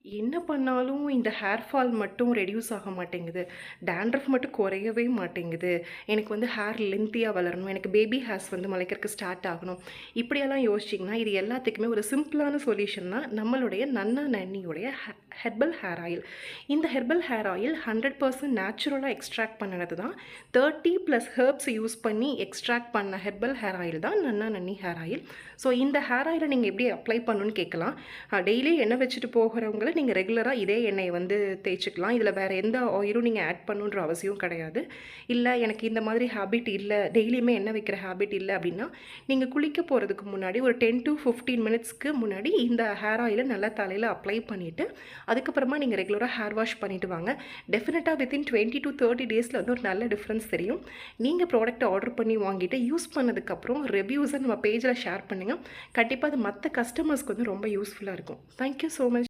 என்ன பண்ணாலும் இந்த ஹேர் ஃபால் மட்டும் ரெடியூஸ் ஆக மாட்டேங்குது. டாண்ட்ரஃப் மட்டும் குறையவே மாட்டேங்குது. எனக்கு வந்து ஹேர் லென்த்தியா வளரணும். எனக்கு பேபி ஹேர்ஸ் வந்து முளைக்கிறதுக்கு ஸ்டார்ட் ஆகணும். இப்படியெல்லாம் யோசிச்சிங்கன்னா, இது எல்லாத்துக்குமே ஒரு சிம்பிளான சொல்யூஷன் தான் நம்மளுடைய நன்னா நன்னியுடைய ஹெர்பல் ஹேர் ஆயில். இந்த ஹெர்பல் ஹேர் ஆயில் 100% நேச்சுரலா எக்ஸ்ட்ராக்ட் பண்ணுனது தான். 30+ ஹெர்ப்ஸ் யூஸ் பண்ணி எக்ஸ்ட்ராக்ட் பண்ண ஹெர்பல் ஹேர் ஆயில் தான் நன்னா நன்னி ஹேர் ஆயில். ஸோ இந்த ஹேர் ஆயிலை நீங்கள் எப்படி அப்ளை பண்ணணும்னு கேட்கலாம். டெய்லி எண்ணெய் வச்சுட்டு போகிறவங்கள நீங்கள் ரெகுலராக இதே எண்ணெயை வந்து தேய்ச்சிக்கலாம். இதில் வேறு எந்த ஆயிலும் நீங்கள் ஆட் பண்ணுன்ற அவசியம் கிடையாது. இல்லை எனக்கு இந்த மாதிரி ஹேபிட் இல்லை, டெய்லியுமே எண்ணெய் வைக்கிற ஹேபிட் இல்லை அப்படின்னா, நீங்கள் குளிக்க போகிறதுக்கு முன்னாடி ஒரு 10 to 15 மினிட்ஸ்க்கு முன்னாடி இந்த ஹேர் ஆயிலை நல்லா தலையில் அப்ளை பண்ணிவிட்டு அதுக்கப்புறமா நீங்கள் ரெகுலராக ஹேர் வாஷ் பண்ணிவிட்டு வாங்க. டெஃபினட்டாக வித்தின் 20 to 30 டேஸில் வந்து ஒரு நல்ல டிஃப்ரென்ஸ் தெரியும். நீங்கள் ப்ராடக்ட்டை ஆர்டர் பண்ணி வாங்கிட்டு யூஸ் பண்ணதுக்கப்புறம் ரிவ்யூஸை நம்ம பேஜில் ஷேர் பண்ணுங்கள். கண்டிப்பாக அது மற்ற கஸ்டமர்ஸ்க்கு வந்து ரொம்ப யூஸ்ஃபுல்லாக இருக்கும். Thank you so much.